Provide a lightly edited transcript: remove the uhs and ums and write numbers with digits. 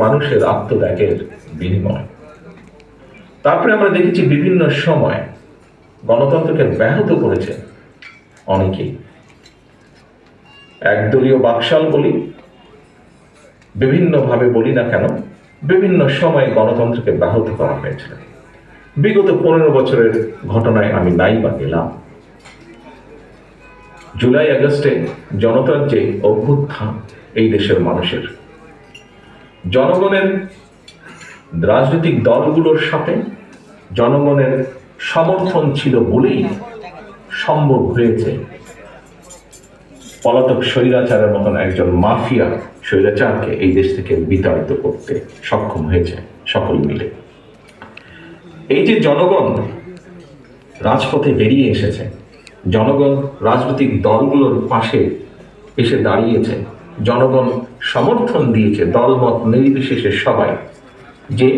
মানুষের আত্মত্যাগের বিনিময়। তারপরে আমরা দেখেছি বিভিন্ন সময় গণতন্ত্রকে ব্যাহত করেছে অনেকেই। একদলীয় বাকশাল বলি, বিভিন্নভাবে বলি না কেন, বিভিন্ন সময়ে গণতন্ত্রকে ব্যাহত করা হয়েছে। বিগত 15 বছরের ঘটনায় আমি নাই বা গেলাম। জুলাই আগস্টে জনতার যে অভ্যুত্থান, এই দেশের মানুষের জনগণের রাজনৈতিক দলগুলোর সাথে জনগণের সমর্থন ছিল বলেই সম্ভব হয়েছে পলাতক স্বৈরাচারের মতন একজন মাফিয়া স্বৈরাচারকে এই দেশ থেকে বিতাড়িত করতে সক্ষম হয়েছে সকল মিলে। এই যে জনগণ রাজপথে বেরিয়ে এসেছে, জনগণ রাজনৈতিক দলগুলোর পাশে এসে দাঁড়িয়েছে, জনগণ সমর্থন দিয়েছে দলমত নির্বিশেষে সবাই, যে